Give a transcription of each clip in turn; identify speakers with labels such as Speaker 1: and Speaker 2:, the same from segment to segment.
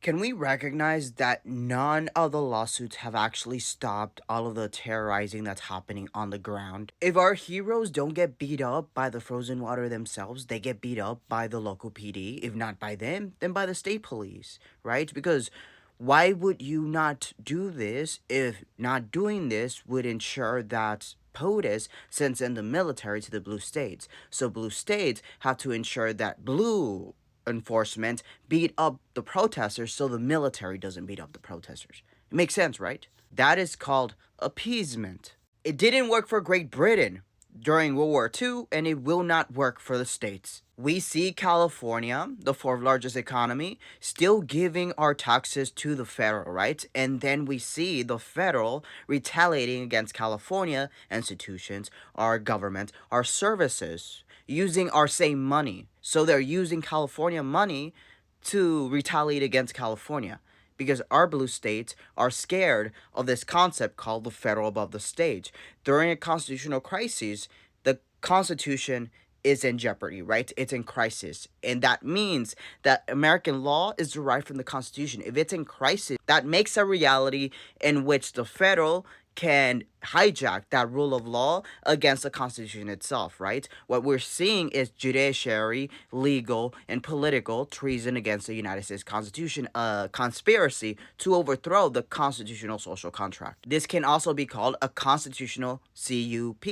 Speaker 1: Can we recognize that none of the lawsuits have actually stopped all of the terrorizing that's happening on the ground? If our heroes don't get beat up by the frozen water themselves, they get beat up by the local PD. If not by them, then by the state police, right? Because why would you not do this if not doing this would ensure that POTUS sends in the military to the blue states? So blue states have to ensure that blue enforcement beat up the protesters so the military doesn't beat up the protesters. It makes sense, right? That is called appeasement. It didn't work for Great Britain during World War II, and it will not work for the States. We see California, the fourth largest economy, still giving our taxes to the federal, right? And then we see the federal retaliating against California institutions, our government, our services, using our same money. So they're using California money to retaliate against California because our blue states are scared of this concept called the federal above the state. During a constitutional crisis, the Constitution is in jeopardy, right? It's in crisis. And that means that American law is derived from the Constitution. If it's in crisis, that makes a reality in which the federal can hijack that rule of law against the Constitution itself, right? What we're seeing is judiciary, legal, and political treason against the United States Constitution, a conspiracy to overthrow the constitutional social contract. This can also be called a constitutional CUP,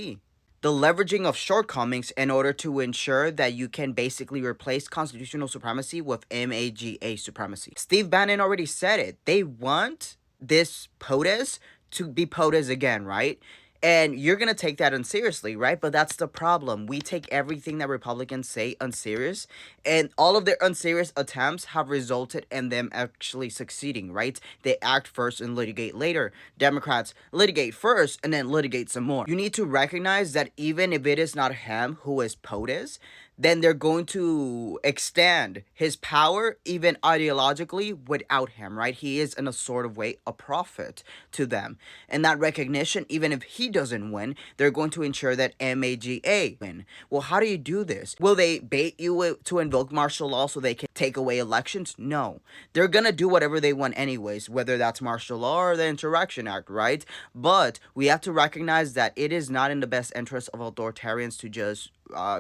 Speaker 1: the leveraging of shortcomings in order to ensure that you can basically replace constitutional supremacy with MAGA supremacy. Steve Bannon already said it. They want this POTUS to be POTUS again, right? And you're going to take that unseriously, right? But that's the problem. We take everything that Republicans say unserious, and all of their unserious attempts have resulted in them actually succeeding, right? They act first and litigate later. Democrats litigate first and then litigate some more. You need to recognize that even if it is not him who is POTUS, then they're going to extend his power even ideologically without him, right? He is, in a sort of way, a prophet to them. And that recognition, even if he doesn't win, they're going to ensure that MAGA win. Well, how do you do this? Will they bait you to invoke martial law so they can take away elections? No. They're going to do whatever they want anyways, whether that's martial law or the Insurrection Act, right? But we have to recognize that it is not in the best interest of authoritarians to just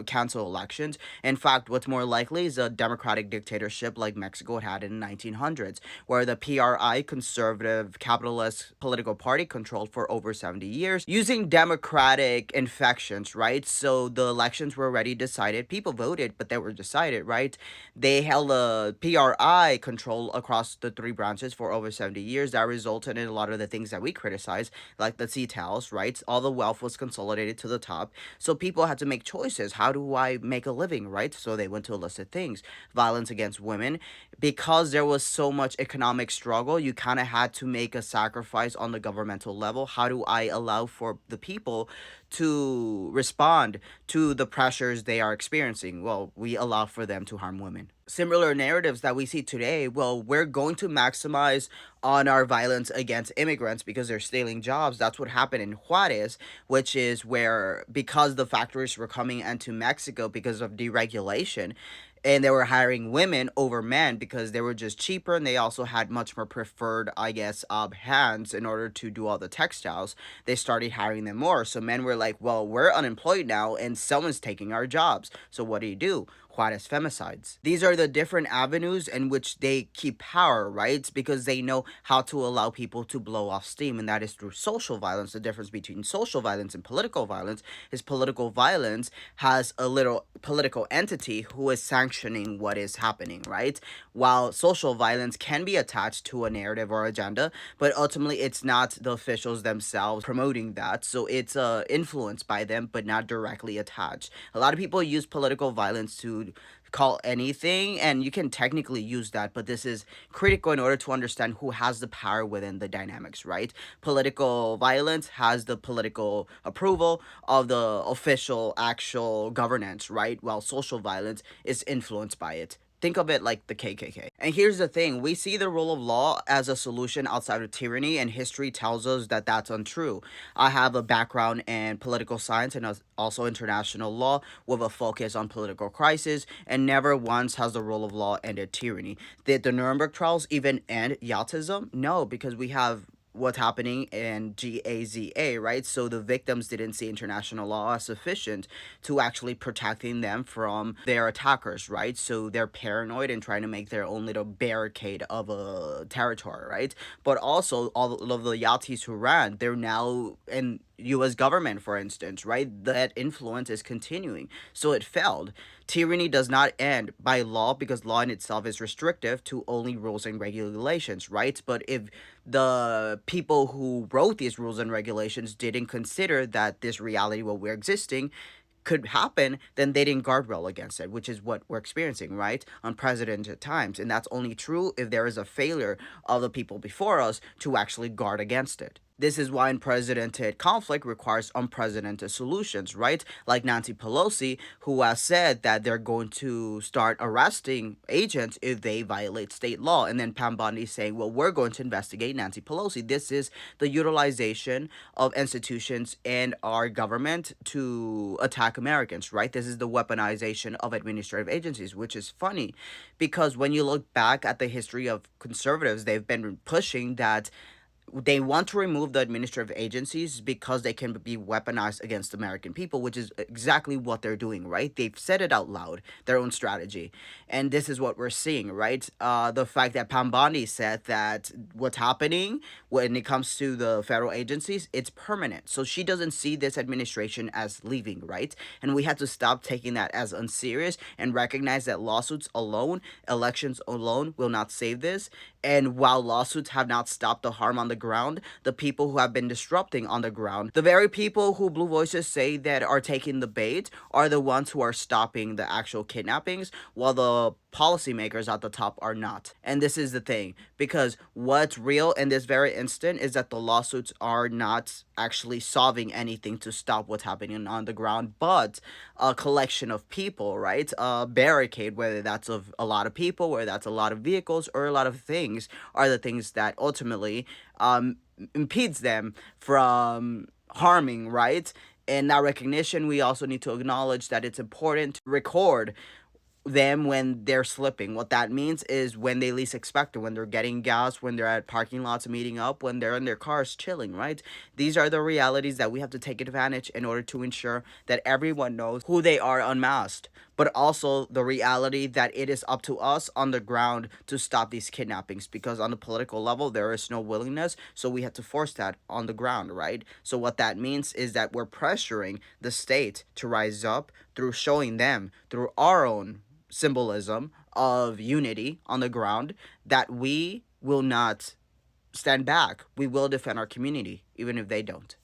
Speaker 1: cancel elections. In fact, what's more likely is a democratic dictatorship like Mexico had in the 1900s, where the PRI, conservative capitalist political party, controlled for over 70 years using democratic infections, right? So the elections were already decided. People voted, but they were decided, right? They held a PRI control across the three branches for over 70 years. That resulted in a lot of the things that we criticize, like the CTALs, right? All the wealth was consolidated to the top. So people had to make choices. How do I make a living, right? So they went to illicit things. Violence against women. Because there was so much economic struggle, you kind of had to make a sacrifice on the governmental level. How do I allow for the people to respond to the pressures they are experiencing? Well, we allow for them to harm women. Similar narratives that we see today, well, we're going to maximize on our violence against immigrants because they're stealing jobs. That's what happened in Juarez, which is where, because the factories were coming into Mexico because of deregulation, and they were hiring women over men because they were just cheaper, and they also had much more preferred, I guess, hands in order to do all the textiles. They started hiring them more. So men were like, well, we're unemployed now and someone's taking our jobs. So what do? Juarez femicides. These are the different avenues in which they keep power, right? Because they know how to allow people to blow off steam, and that is through social violence. The difference between social violence and political violence is political violence has a little political entity who is sanctioning what is happening, right? While social violence can be attached to a narrative or agenda, but ultimately it's not the officials themselves promoting that. So it's influenced by them, but not directly attached. A lot of people use political violence to call anything, and you can technically use that, but this is critical in order to understand who has the power within the dynamics, right? Political violence has the political approval of the official actual governance, right? While social violence is influenced by it. Think of it like the KKK. And here's the thing, we see the rule of law as a solution outside of tyranny, and history tells us that that's untrue. I have a background in political science and also international law with a focus on political crisis, and never once has the rule of law ended tyranny. Did the Nuremberg trials even end Yazidism? No, because we have what's happening in Gaza, right? So the victims didn't see international law as sufficient to actually protecting them from their attackers, right? So they're paranoid and trying to make their own little barricade of a territory, right? But also all of the Yazidis who ran, they're now in U.S. government, for instance, right? That influence is continuing. So it failed. Tyranny does not end by law because law in itself is restrictive to only rules and regulations, right? But if the people who wrote these rules and regulations didn't consider that this reality what we're existing could happen, then they didn't guardrail against it, which is what we're experiencing, right? Unprecedented times. And that's only true if there is a failure of the people before us to actually guard against it. This is why unprecedented conflict requires unprecedented solutions, right? Like Nancy Pelosi, who has said that they're going to start arresting agents if they violate state law. And then Pam Bondi saying, well, we're going to investigate Nancy Pelosi. This is the utilization of institutions and our government to attack Americans, right? This is the weaponization of administrative agencies, which is funny because when you look back at the history of conservatives, they've been pushing that they want to remove the administrative agencies because they can be weaponized against American people, which is exactly what they're doing, right? They've said it out loud, their own strategy. And this is what we're seeing, right? The fact that Pam Bondi said that what's happening when it comes to the federal agencies, it's permanent. So she doesn't see this administration as leaving, right? And we had to stop taking that as unserious and recognize that lawsuits alone, elections alone will not save this. And while lawsuits have not stopped the harm on the ground, the people who have been disrupting on the ground, the very people who Blue Voices say that are taking the bait, are the ones who are stopping the actual kidnappings, while the policymakers at the top are not. And this is the thing, because what's real in this very instant is that the lawsuits are not actually solving anything to stop what's happening on the ground, but a collection of people, right? A barricade, whether that's of a lot of people, whether that's a lot of vehicles, or a lot of things, are the things that ultimately impedes them from harming, right? And that recognition, we also need to acknowledge that it's important to record them when they're slipping. What that means is when they least expect it, when they're getting gas, when they're at parking lots meeting up, when they're in their cars chilling, right? These are the realities that we have to take advantage in order to ensure that everyone knows who they are unmasked. But also the reality that it is up to us on the ground to stop these kidnappings, because on the political level there is no willingness, so we have to force that on the ground, right? So what that means is that we're pressuring the state to rise up through showing them through our own symbolism of unity on the ground that we will not stand back. We will defend our community, even if they don't.